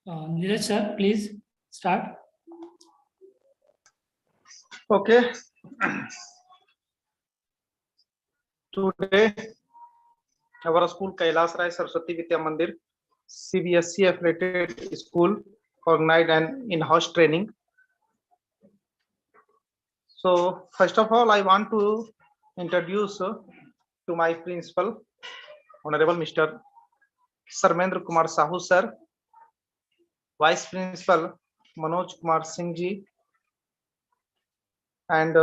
Neeraj sir, please start. Okay. Today, our school Kailas Rai Saraswati Vidya Mandir CBSE affiliated school organized an in-house training. So first of all, I want to introduce to my principal, Honorable Mr. Sarmendra Kumar Sahu sir, Vice Principal Manoj Kumar Singh ji, and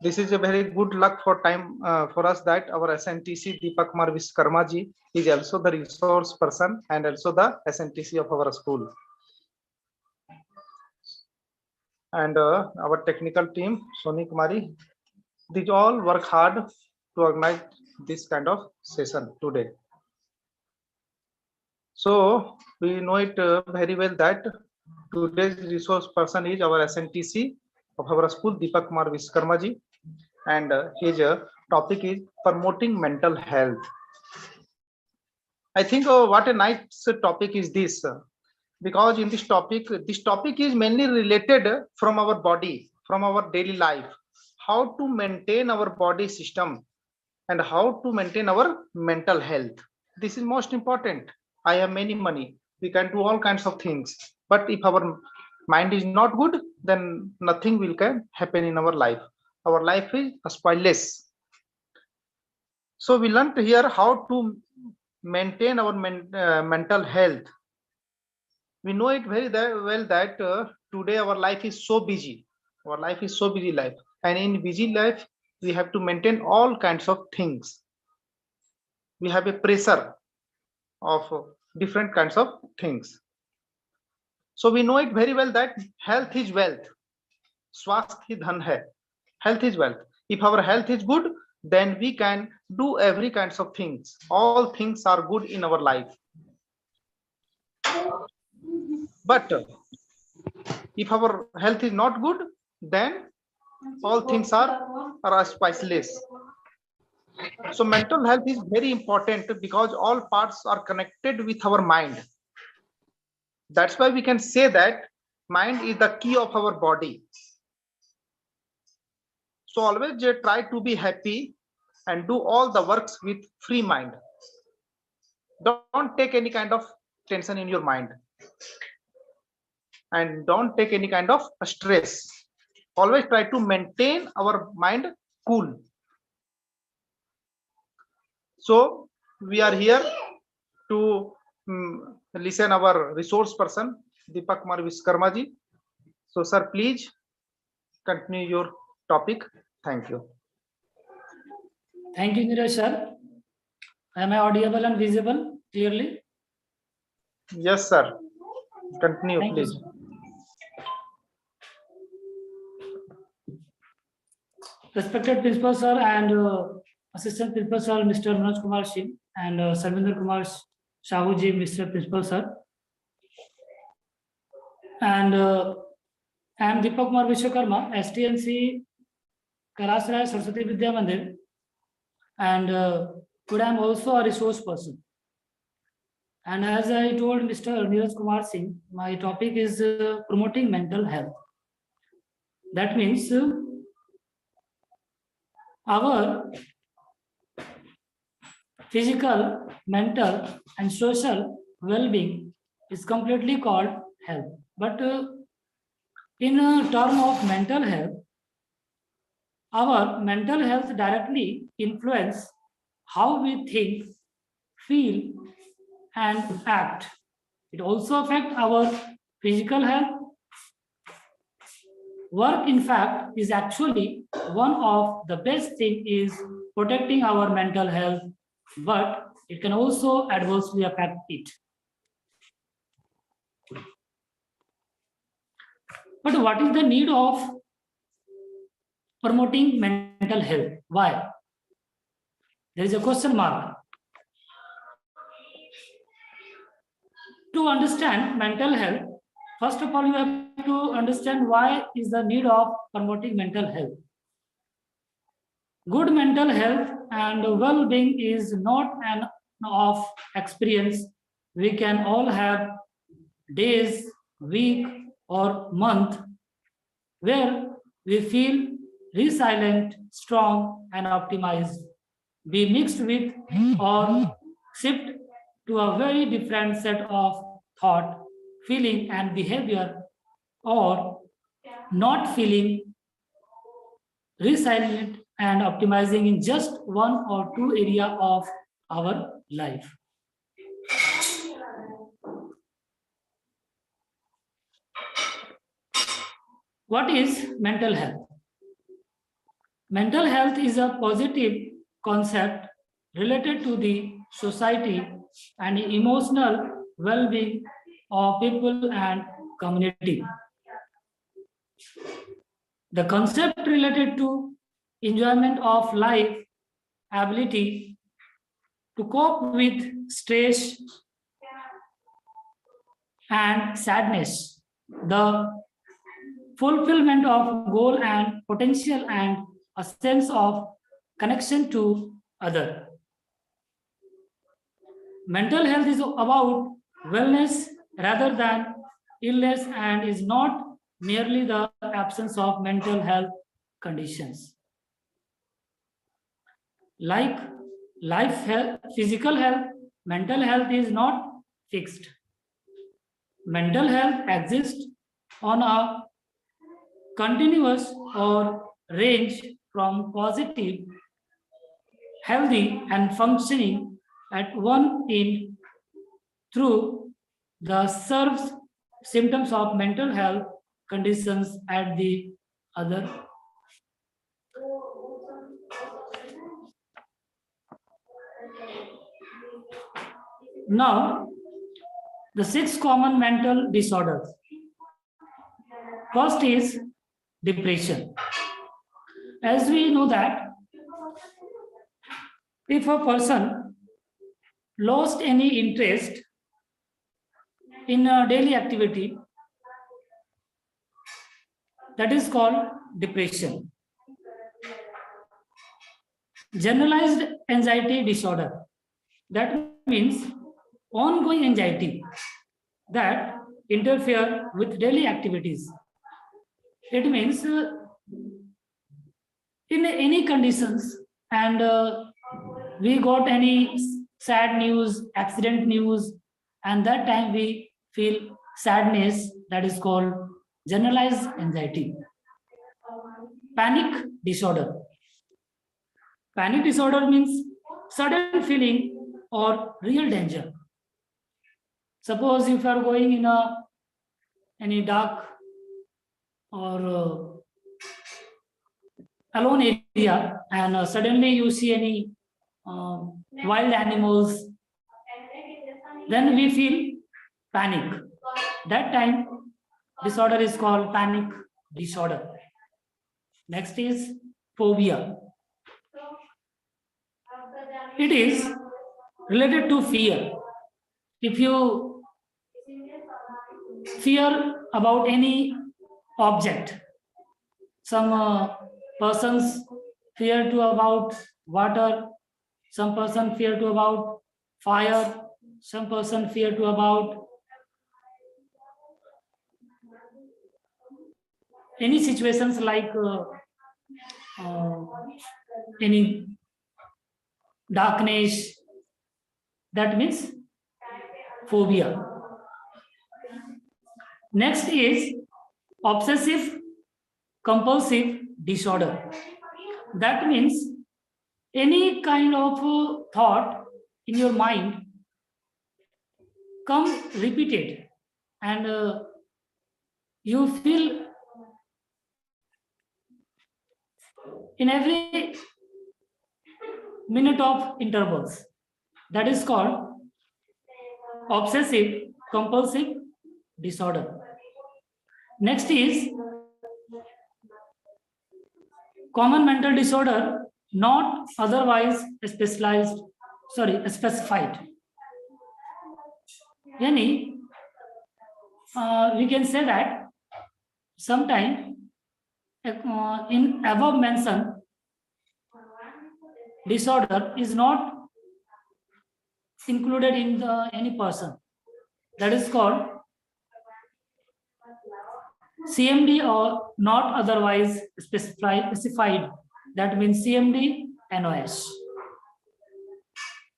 this is a very good luck for us that our SNTC Deepak Kumar Vishkarma ji is also the resource person and also the SNTC of our school. And our technical team, Soni Kumari, they all work hard to organize this kind of session today. So we know it very well that today's resource person is our SNTC of our school, Deepak Kumar Vishkarma ji, and his topic is promoting mental health. I think what a nice topic is this, because in this topic is mainly related from our body, from our daily life, how to maintain our body system and how to maintain our mental health. This is most important. I have many money, we can do all kinds of things, but if our mind is not good, then nothing will can happen in our life. Our life is spoilless. So we learned here how to maintain our mental health. We know it very well that today our life is so busy. Our life is so busy life, and in busy life we have to maintain all kinds of things. We have a pressure of different kinds of things. So we know it very well that health is wealth. Swasth hi dhan hai. Health is wealth. If our health is good, then we can do every kinds of things. All things are good in our life. But if our health is not good, then all things are spiceless. So mental health is very important because all parts are connected with our mind. That's why we can say that mind is the key of our body. So always try to be happy and do all the works with free mind. Don't take any kind of tension in your mind, and don't take any kind of stress. Always try to maintain our mind cool. So we are here to listen our resource person Deepak Kumar Vishkarma ji. So sir, please continue your topic. Thank you. Thank you, Neeraj sir. Am I audible and visible clearly? Yes, sir. Continue, Thank please. you, respected principal sir and assistant principal sir, Mr. Manoj Kumar Singh, and Sarvinder Kumar Sahu ji, Mr. Principal sir. And I am Deepak Kumar Vishwakarma, STNC Kailas Rai Saraswati Vidya Mandir, and today I am also a resource person. And as I told Mr. Neeraj Kumar Singh, my topic is promoting mental health. That means our physical, mental, and social well-being is completely called health. But in a term of mental health, our mental health directly influence how we think, feel, and act. It also affects our physical health. Work, in fact, is actually one of the best thing is protecting our mental health, but it can also adversely affect it. But what is the need of promoting mental health? Why? There is a question mark. To understand mental health, first of all, you have to understand why is the need of promoting mental health. Good mental health and well-being is not an of experience we can all have days, week, or month where we feel resilient, strong, and optimized, be mixed with or shift to a very different set of thought, feeling, and behavior, or not feeling resilient and optimizing in just one or two area of our life. What is mental health? Mental health is a positive concept related to the society and emotional well-being of people and community. The concept related to enjoyment of life, ability to cope with stress and sadness, the fulfillment of goal and potential, and a sense of connection to other. Mental health is about wellness rather than illness and is not merely the absence of mental health conditions. Like life health, physical health, mental health is not fixed. Mental health exists on a continuous or range from positive, healthy, and functioning at one end through the serves symptoms of mental health conditions at the other. Now, the 6 common mental disorders. First is depression. As we know that if a person lost any interest in a daily activity, that is called depression. Generalized anxiety disorder, that means ongoing anxiety that interfere with daily activities. It means in any conditions and we got any sad news, accident news, and that time we feel sadness, that is called generalized anxiety. Panic disorder. Panic disorder means sudden feeling or real danger. Suppose if you are going in any dark or alone area and suddenly you see any wild animals, then we feel panic. That time disorder is called panic disorder. Next is phobia. It is related to fear. If you fear about any object, some persons fear to about water, some person fear to about fire, some person fear to about any situations like any darkness, that means phobia. Next is obsessive compulsive disorder. That means any kind of thought in your mind come repeated and you feel in every minute of intervals. That is called obsessive compulsive disorder. Next is common mental disorder not otherwise specified. Yani, we can say that sometime in above mentioned disorder is not included in any person. That is called CMD or not otherwise specified. That means CMD, NOS.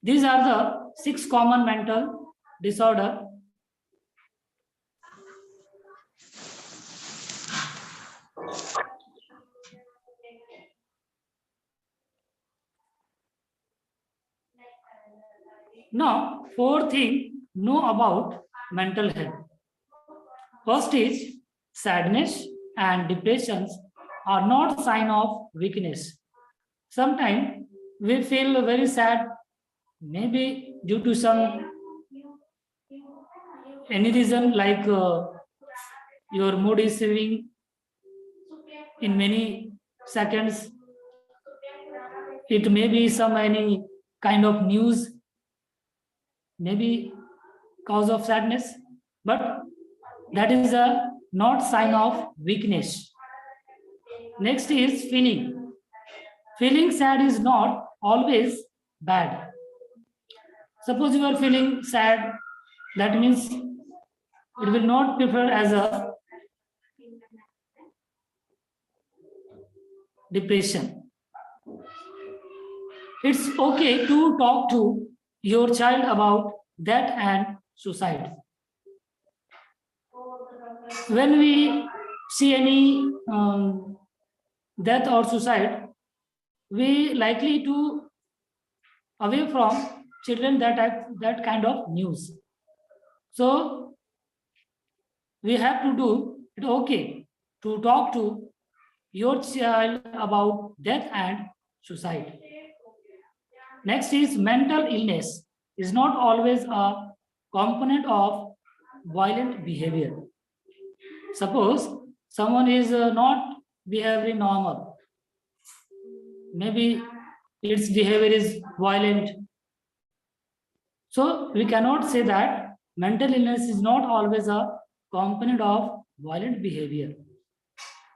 These are the 6 common mental disorder. Now, 4 things know about mental health. First is sadness and depressions are not sign of weakness. Sometimes we feel very sad, maybe due to any reason like your mood is swinging in many seconds. It may be any kind of news, maybe cause of sadness, but that is a not sign of weakness. Next is feeling. Feeling sad is not always bad. Suppose you are feeling sad, that means it will not prefer as a depression. It's okay to talk to your child about death and suicide. When we see any death or suicide, we likely to away from children that kind of news. So we have to do it okay to talk to your child about death and suicide. Next is mental illness is not always a component of violent behavior. Suppose someone is not behaving normal, maybe its behavior is violent. So we cannot say that mental illness is not always a component of violent behavior.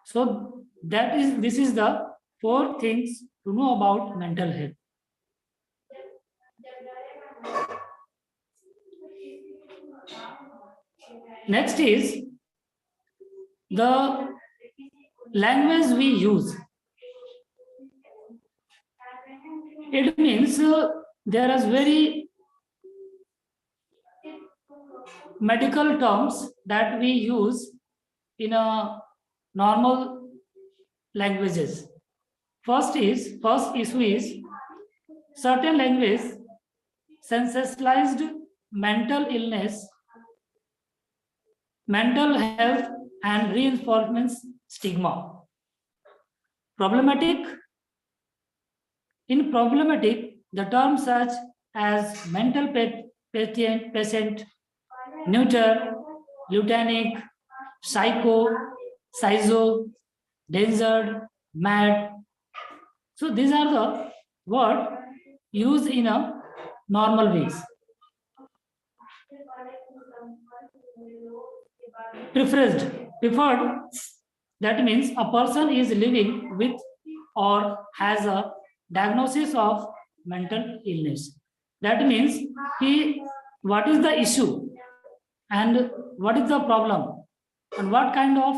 So this is the 4 things to know about mental health. Next is the language we use. It means there is very medical terms that we use in a normal languages. First issue is certain language sensationalized mental illness, mental health, and reinforcements stigma. Problematic. In problematic, the terms such as mental patient, neuter, lutanic, psycho, schizo, danger, mad. So these are the words used in a normal ways. Preferred, that means a person is living with or has a diagnosis of mental illness. That means what is the issue and what is the problem and what kind of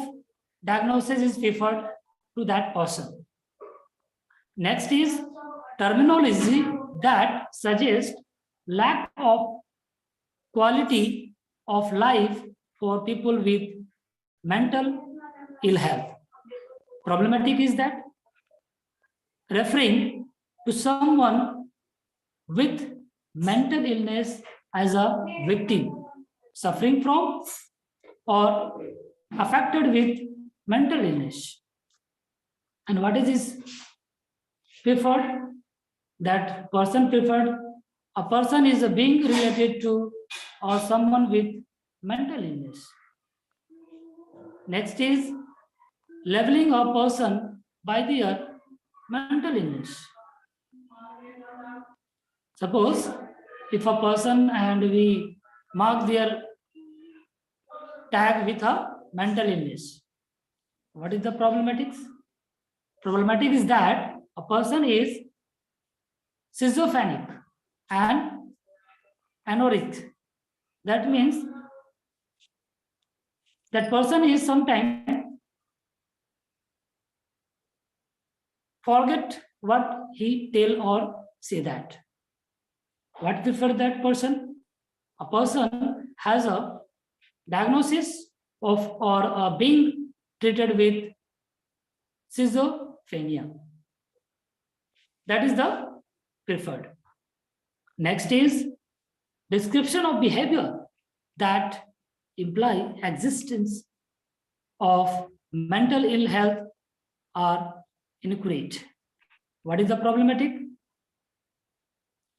diagnosis is preferred to that person. Next is terminology that suggests lack of quality of life for people with mental ill health. Problematic is that referring to someone with mental illness as a victim suffering from or affected with mental illness. And what is this preferred? That person preferred, a person is a being related to or someone with mental illness. Next is labeling a person by their mental illness. Suppose if a person and we mark their tag with a mental illness, what is the problematics? Problematic is that a person is schizophrenic and anorexic. That means that person is sometimes forget what he tell or say that. What prefer that person? A person has a diagnosis of or being treated with schizophrenia. That is the preferred. Next is description of behavior that imply existence of mental ill health are inaccurate. What is the problematic?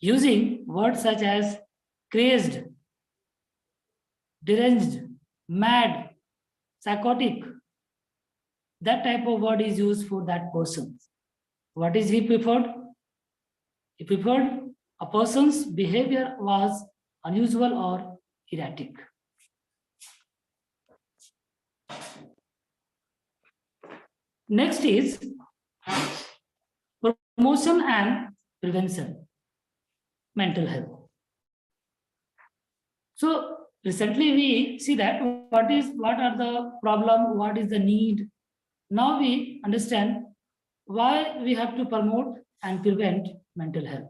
Using words such as crazed, deranged, mad, psychotic, that type of word is used for that person. What is he preferred? He preferred a person's behavior was unusual or erratic. Next is promotion and prevention, mental health. So recently we see that what are the problem, what is the need. Now we understand why we have to promote and prevent mental health.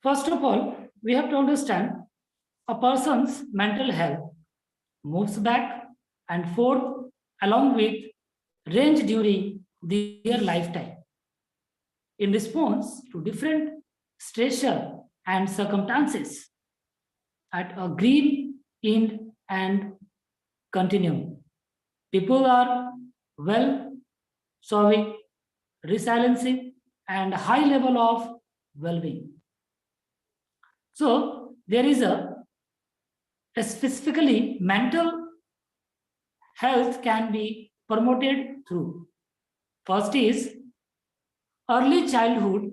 First of all, we have to understand a person's mental health moves back and forth along with range during their lifetime in response to different stressor and circumstances at a green end and continuum. People are well solving, resiliency, and high level of well-being. So there is a specifically mental health can be promoted through. First is early childhood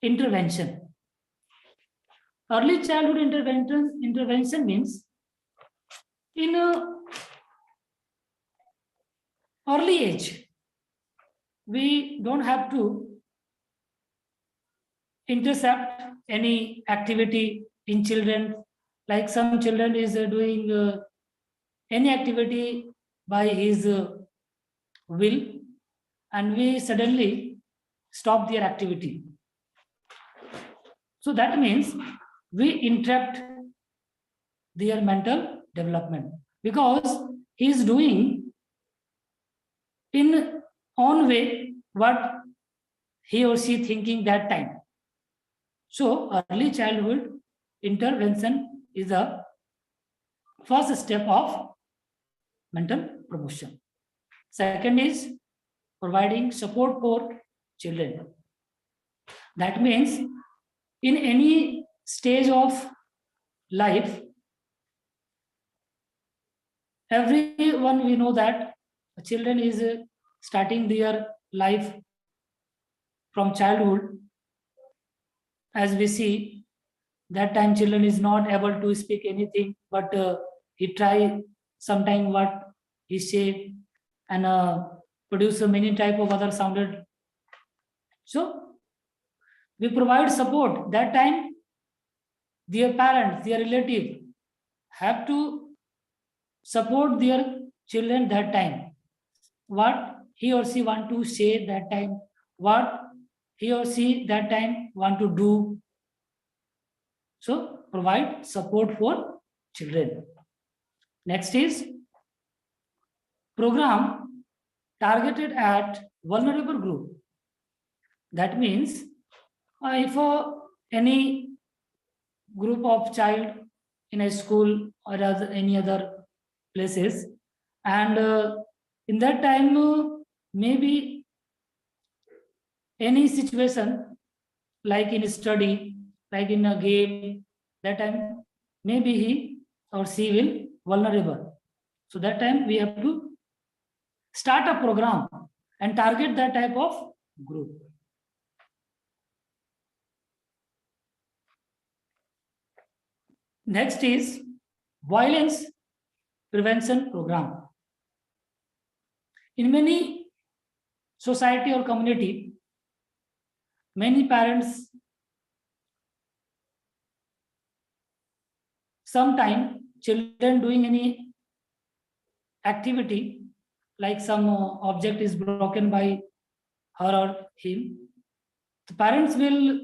intervention. Early childhood intervention means in a early age, we don't have to intercept any activity in children. Like some children is doing any activity by his will, and we suddenly stop their activity. So that means we interrupt their mental development because he is doing in own way what he or she thinking that time. So early childhood intervention is the first step of mental promotion. Second is providing support for children. That means in any stage of life, everyone we know that children is starting their life from childhood. As we see, that time children is not able to speak anything, but he try sometime what he say and produce many type of other sounded. So we provide support. That time their parents, their relative have to support their children that time. What he or she want to say that time, what he or she that time want to do. So provide support for children. Next is program targeted at vulnerable group. That means if any group of child in a school or any other places, and in that time maybe any situation like in study, like in a game, that time maybe he or she will vulnerable. So that time we have to start a program and target that type of group. Next is violence prevention program. In many society or community, many parents sometime children doing any activity, like some object is broken by her or him, the parents will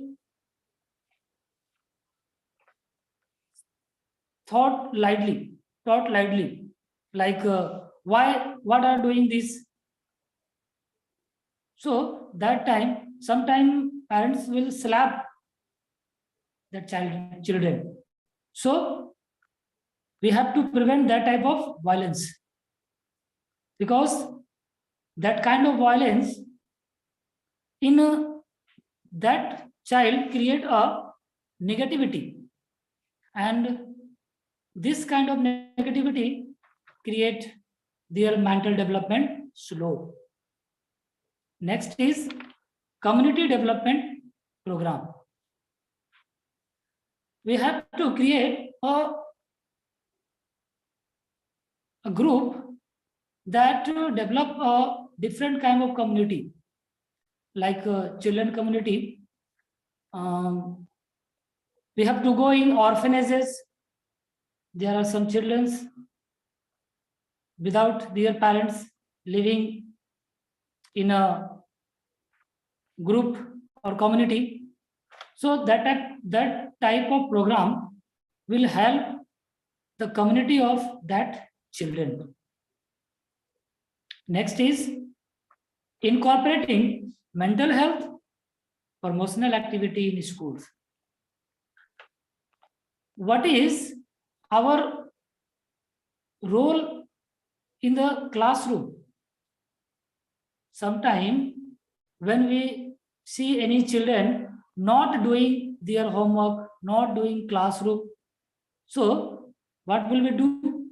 thought lightly, like why, what are doing this? So that time, sometime parents will slap the children. So we have to prevent that type of violence, because that kind of violence in that child create a negativity, and this kind of negativity create their mental development slow. Next is community development program. We have to create a group that develop a different kind of community, like children community. We have to go in orphanages. There are some children without their parents living in a group or community. So that type of program will help the community of that children. Next is incorporating mental health promotional activity in schools. What is our role in the classroom? Sometime when we see any children not doing their homework, not doing classroom, so what will we do?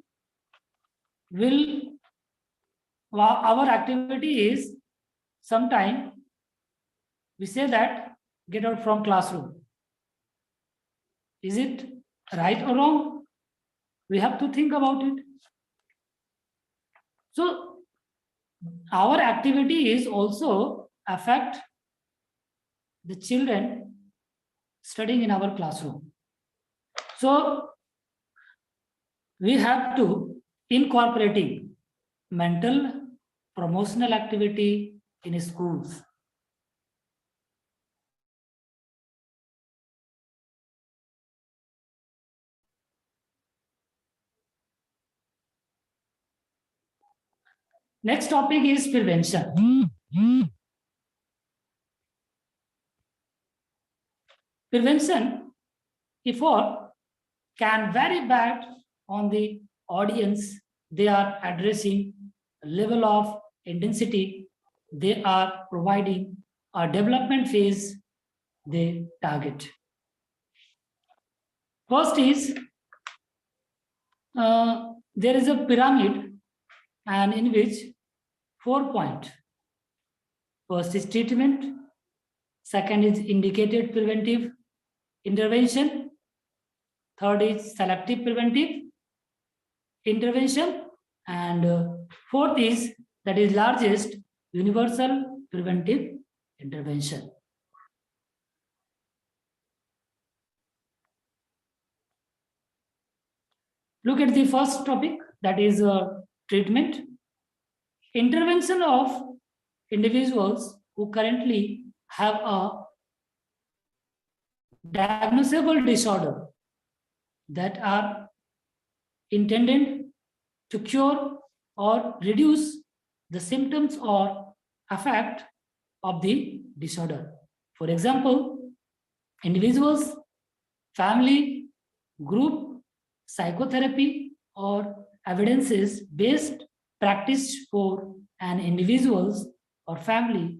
Our activity is, sometime we say that get out from classroom. Is it right or wrong? We have to think about it. So our activity is also affect the children studying in our classroom. So we have to incorporating mental promotional activity in schools. Next topic is prevention. Prevention effort can vary based on the audience they are addressing, level of intensity they are providing, or development phase they target. First is there is a pyramid, and in which 4 points. First is treatment, second is indicated preventive intervention, third is selective preventive intervention, and fourth is, that is largest, universal preventive intervention. Look at the first topic, that is treatment. Intervention of individuals who currently have a diagnosable disorder that are intended to cure or reduce the symptoms or effect of the disorder. For example, individuals, family, group, psychotherapy, or evidences based practice for an individuals or family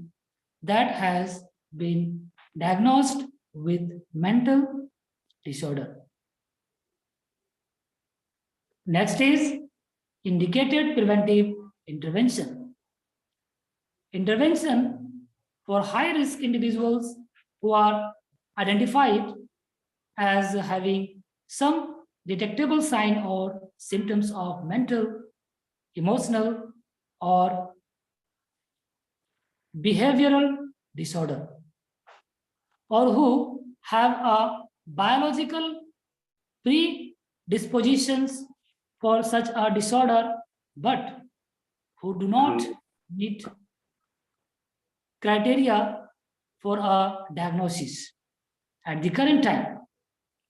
that has been diagnosed with mental disorder. Next is indicated preventive intervention. Intervention for high-risk individuals who are identified as having some detectable sign or symptoms of mental, emotional, or behavioral disorder, or who have a biological predispositions for such a disorder, but who do not meet criteria for a diagnosis at the current time.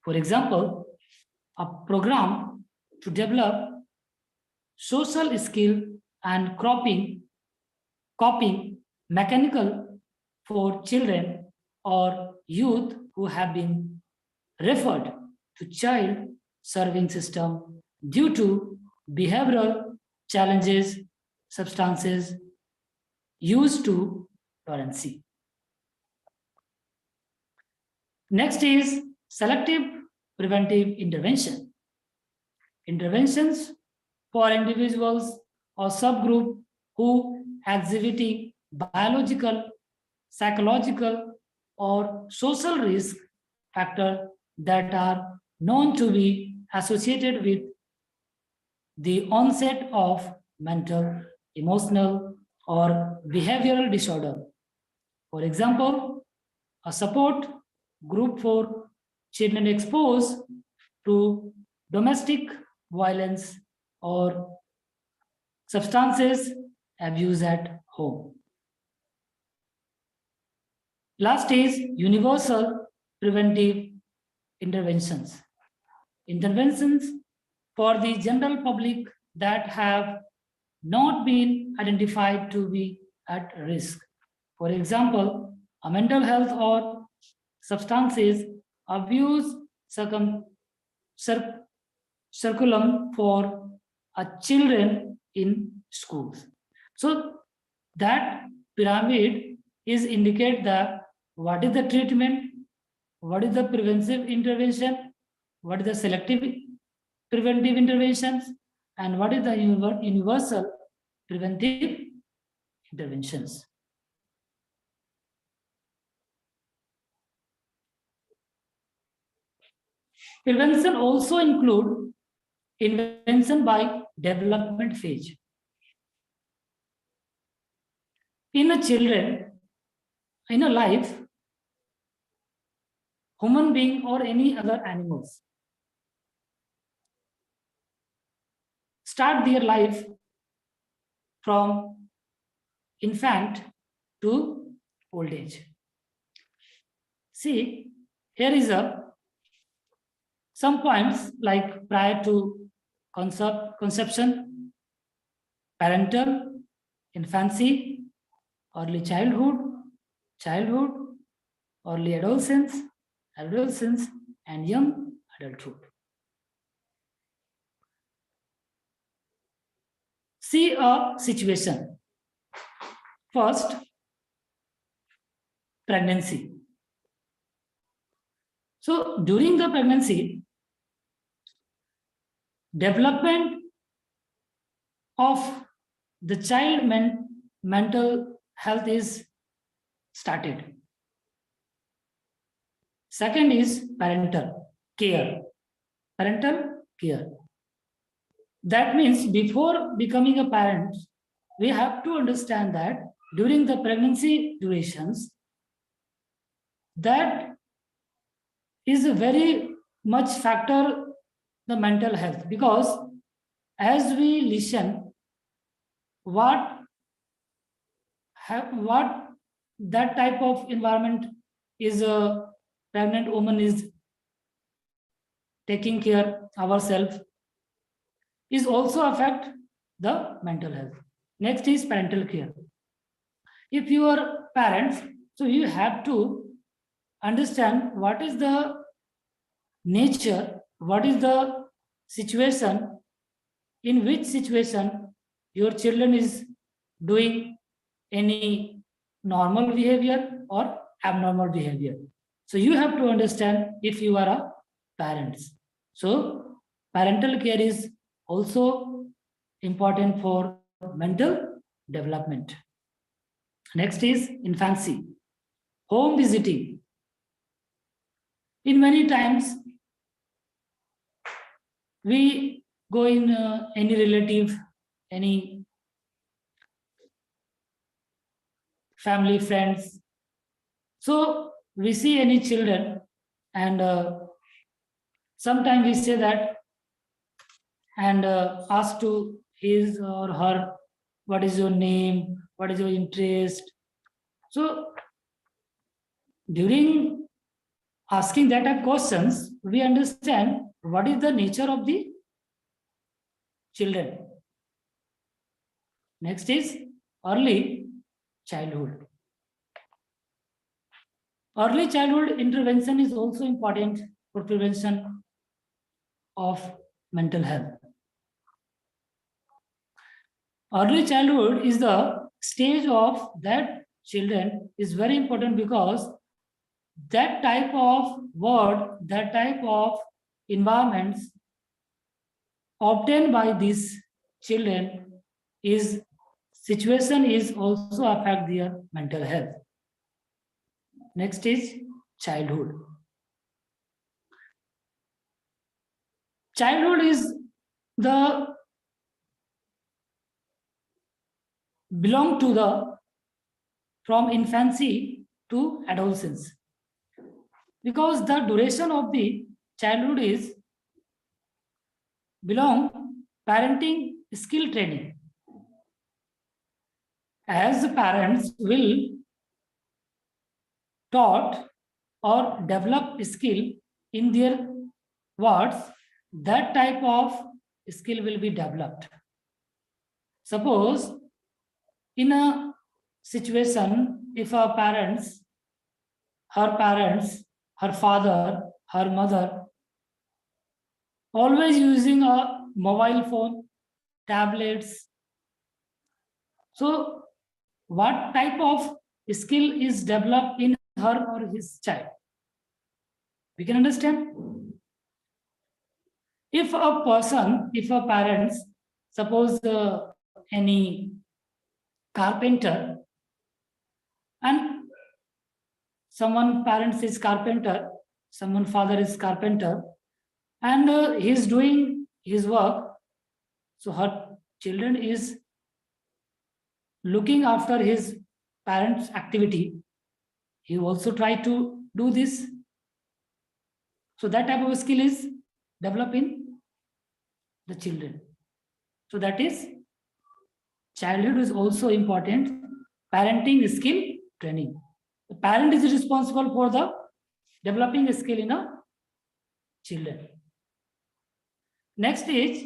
For example, a program to develop social skill and copying mechanical for children or youth who have been referred to child serving system due to behavioral challenges, substances used to tolerance. Next is selective preventive intervention. Interventions for individuals or subgroup who exhibiting biological, psychological, or social risk factors that are known to be associated with the onset of mental, emotional, or behavioral disorder. For example, a support group for children exposed to domestic violence or substances abuse at home. Last is universal preventive interventions. Interventions for the general public that have not been identified to be at risk. For example, a mental health or substances abuse curriculum for children in schools. So that pyramid is indicate that what is the treatment, what is the preventive intervention, what is the selective preventive interventions, and what is the universal preventive interventions. Prevention also include intervention by development phase. In a children, in a life, human being or any other animals start their life from infant to old age. See, here is some points like prior to conception, parental, infancy, early childhood, early adolescence, and young adulthood. See a situation. First, pregnancy. So during the pregnancy, development of the child mental health is started. Second is parental care. That means before becoming a parent, we have to understand that during the pregnancy durations, that is a very much factor the mental health, because as we listen what that type of environment is a pregnant woman is taking care ourselves is also affect the mental health. Next is parental care. If you are parents, so you have to understand what is the nature, what is the situation, in which situation your children is doing any normal behavior or abnormal behavior. So you have to understand if you are a parents. So parental care is also important for mental development. Next is infancy. Home visiting. In many times, we go in any relative, any family, friends. So we see any children, and sometimes we say that, and ask to his or her, what is your name, what is your interest. So during asking that type of questions, we understand what is the nature of the children. Next is early childhood. Early childhood intervention is also important for prevention of mental health. Early childhood is the stage of that children is very important, because that type of word, that type of environments obtained by these children is situation is also affect their mental health. Next is childhood. Childhood is the belong to the from infancy to adolescence, because the duration of the childhood is belong parenting skill training, as the parents will taught or develop skill in their words, that type of skill will be developed. Suppose in a situation, if her parents, her father, her mother, always using a mobile phone, tablets, so what type of skill is developed in her or his child? We can understand. If a person, if a parents, suppose any carpenter, and someone parents is carpenter, someone father is carpenter, and he is doing his work, so her children is looking after his parents' activity, he also try to do this. So that type of skill is developed in the children. So that is childhood is also important. Parenting skill training. The parent is responsible for the developing skill in a children. Next is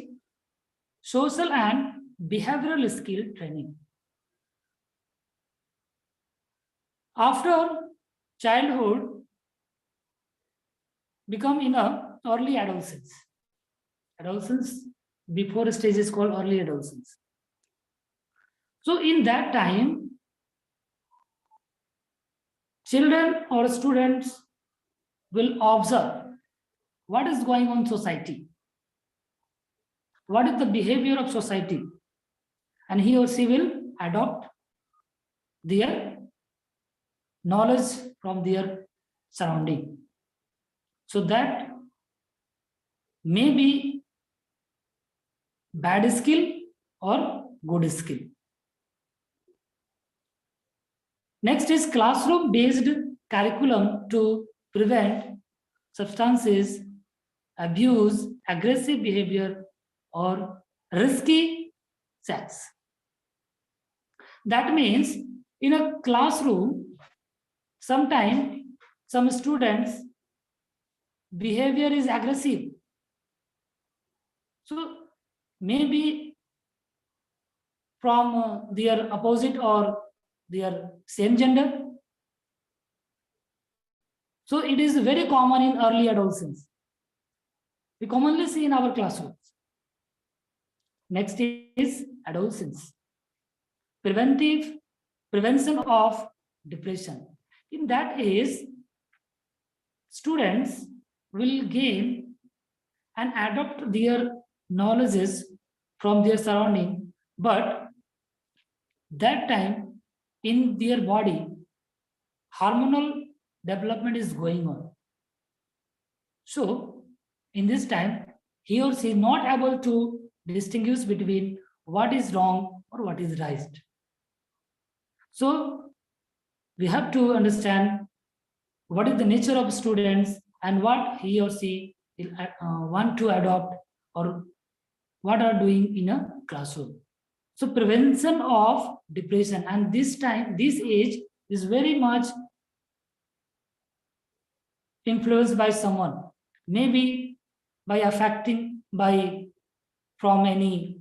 social and behavioral skill training. After childhood, become in a early adolescence. Adolescence before stage is called early adolescence. So in that time, children or students will observe what is going on in society, what is the behavior of society, and he or she will adopt their knowledge from their surrounding. So that may be bad skill or good skill. Next is classroom-based curriculum to prevent substances, abuse, aggressive behavior, or risky sex. That means in a classroom, sometimes some students' behavior is aggressive. So maybe from their opposite or their same gender. So it is very common in early adolescence. We commonly see in our classrooms. Next is adolescence. Prevention of depression. In that age, students will gain and adopt their knowledges from their surrounding, but that time in their body, hormonal development is going on. So in this time, he or she is not able to distinguish between what is wrong or what is right. So we have to understand what is the nature of students and what he or she will want to adopt or what are doing in a classroom. So prevention of depression, and this age is very much influenced by someone, maybe by affecting by from any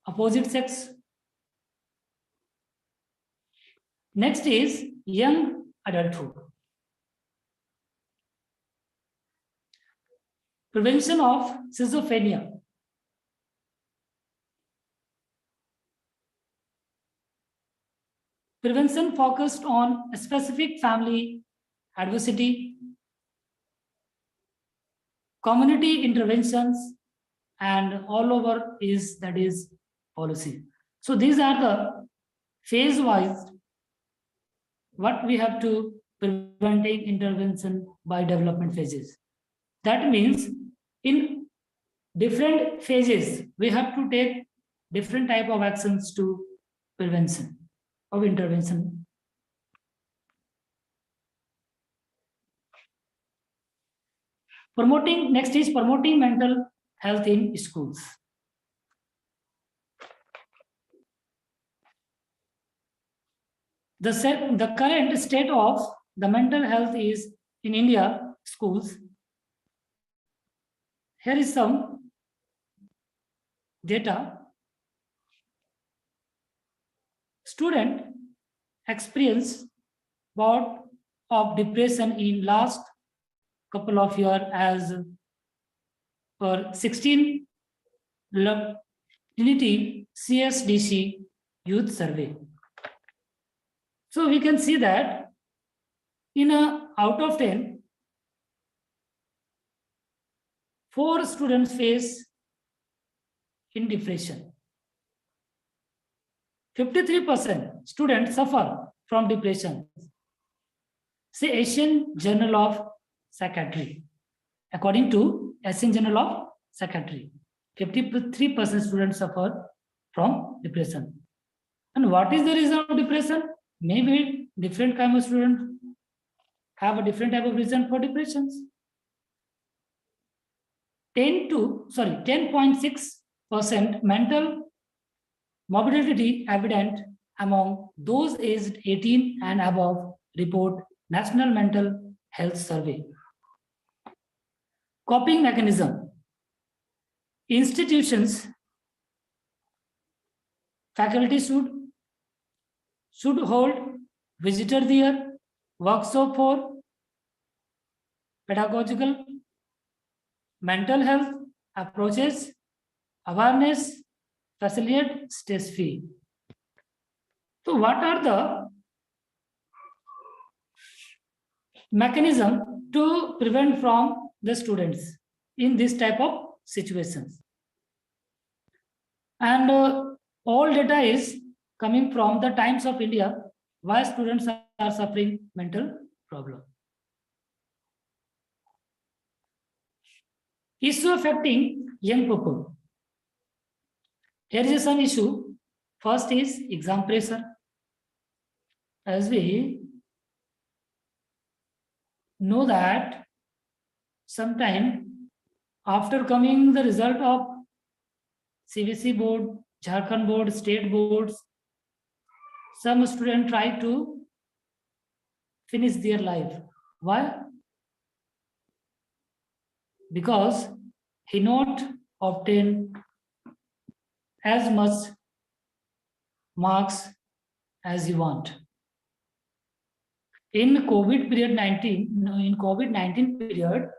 opposite sex. Next is young adulthood. Prevention of schizophrenia. Prevention focused on a specific family adversity, community interventions, and all over is that is policy. So these are the phase wise what we have to preventing intervention by development phases. That means in different phases we have to take different type of actions to prevention of intervention. Next is promoting mental health in schools. The current state of the mental health is in India schools. Here is some data. Student experience bout of depression in last couple of years as per 16 Unity CSDC youth survey. So we can see that in a out of 10, 4 students face in depression. 53% students suffer from depression. Say Asian Journal of Psychiatry. According to Asian Journal of Psychiatry, 53% students suffer from depression. And what is the reason of depression? Maybe different kind of students have a different type of reason for depressions. 10.6% mental morbidity evident among those aged 18 and above, report National Mental Health Survey. Coping mechanism. Institutions, faculty should hold visitor there, workshop for pedagogical, mental health approaches, awareness, facilitate stress free. So what are the mechanism to prevent from the students in this type of situations? And all data is coming from the Times of India, why students are suffering mental problem. Issue affecting young people. Here is some issue. First is exam pressure. As we know that sometime after coming the result of CBC board, Jharkhand board, state boards, some students try to finish their life. Why? Because he not obtained as much marks as he want. In COVID-19 period,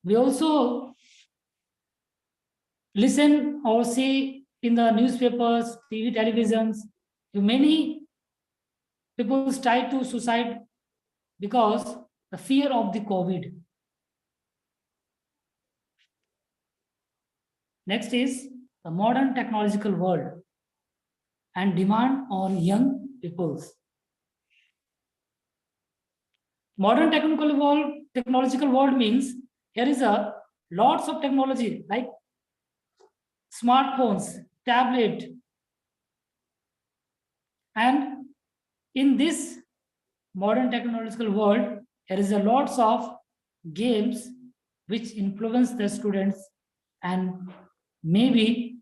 we also listen or see in the newspapers, TV, televisions, many people try to suicide because the fear of the COVID. Next is the modern technological world and demand on young peoples. Modern technological world means here is a lots of technology like smartphones, tablet, and In this modern technological world, there is a lots of games which influence the students and maybe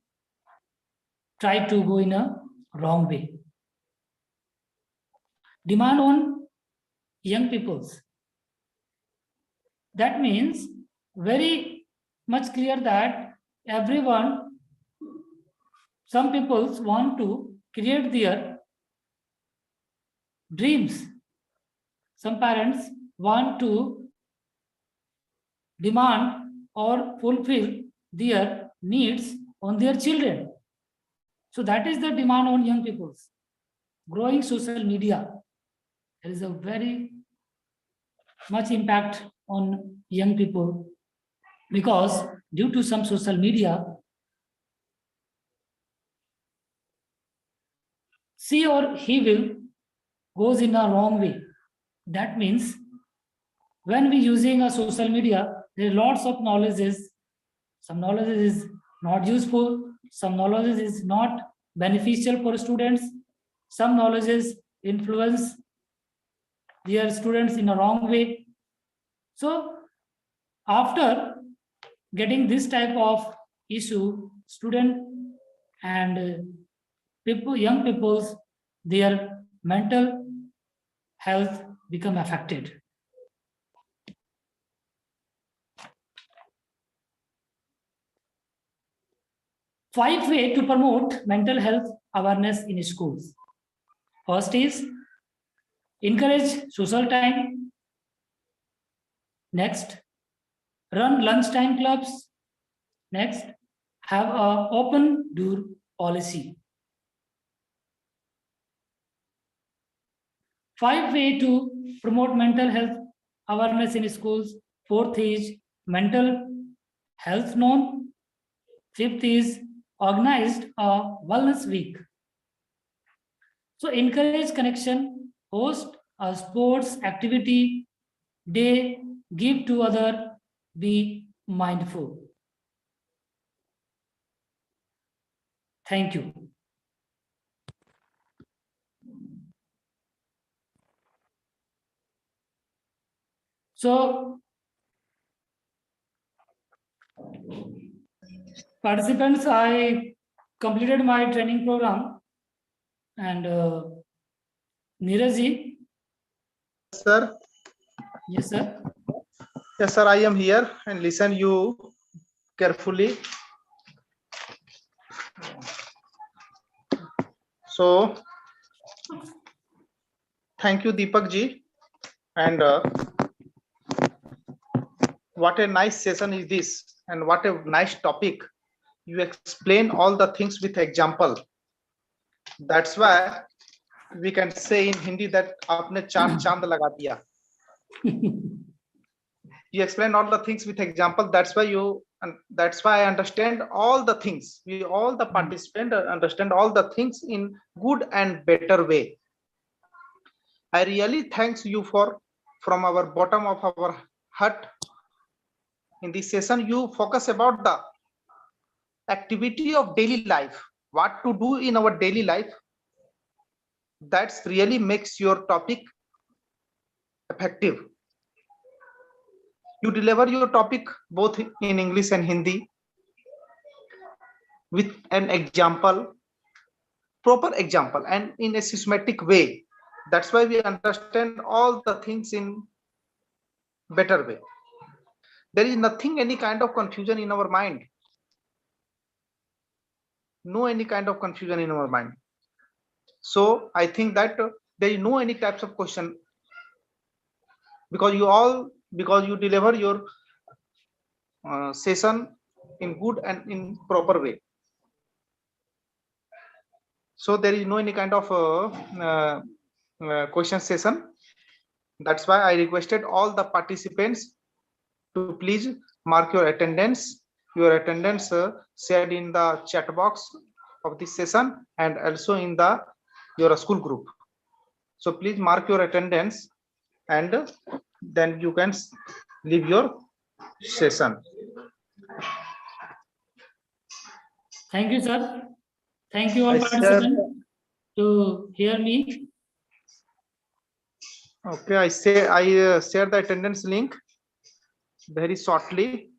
try to go in a wrong way. Demand on young peoples. That means very much clear that everyone, some peoples want to create their dreams. Some parents want to demand or fulfill their needs on their children. So that is the demand on young peoples. Growing social media, there is a very much impact on young people because due to some social media, she or he will goes in a wrong way. That means when we using a social media, there are lots of knowledges. Some knowledge is not useful, some knowledge is not beneficial for students, some knowledges influence their students in a wrong way. So after getting this type of issue, student and people, young people's, their mental health become affected. Five ways to promote mental health awareness in schools. First is encourage social time. Next, run lunchtime clubs. Next, have a open door policy. 5 ways to promote mental health awareness in schools. Fourth is mental health known. Fifth is organized a wellness week. So encourage connection, host a sports activity day, give to other, be mindful. Thank you. So participants, I completed my training program and Neeraj ji. Sir. Yes, sir. Yes, sir, I am here and listen you carefully. So, thank you, Deepak ji. And what a nice session is this, and what a nice topic. You explain all the things with example. That's why we can say in Hindi that आपने चार चांद लगा दिया. You explain all the things with example. That's why I understand all the things. All the participants understand all the things in good and better way. I really thanks you from our bottom of our heart. In this session, you focus about the activity of daily life, what to do in our daily life. That's really makes your topic effective. You deliver your topic both in English and Hindi with an example, proper example, and in a systematic way. That's why we understand all the things in better way. There is nothing, any kind of confusion in our mind. No any kind of confusion in our mind. So I think that there is no any types of question, because you deliver your session in good and in proper way. So there is no any kind of question session. That's why I requested all the participants to please mark your attendance. Your attendance shared in the chat box of this session and also in your school group. So please mark your attendance and then you can leave your session. Thank you, sir. Thank you all participants to hear me. Okay, I share the attendance link very shortly.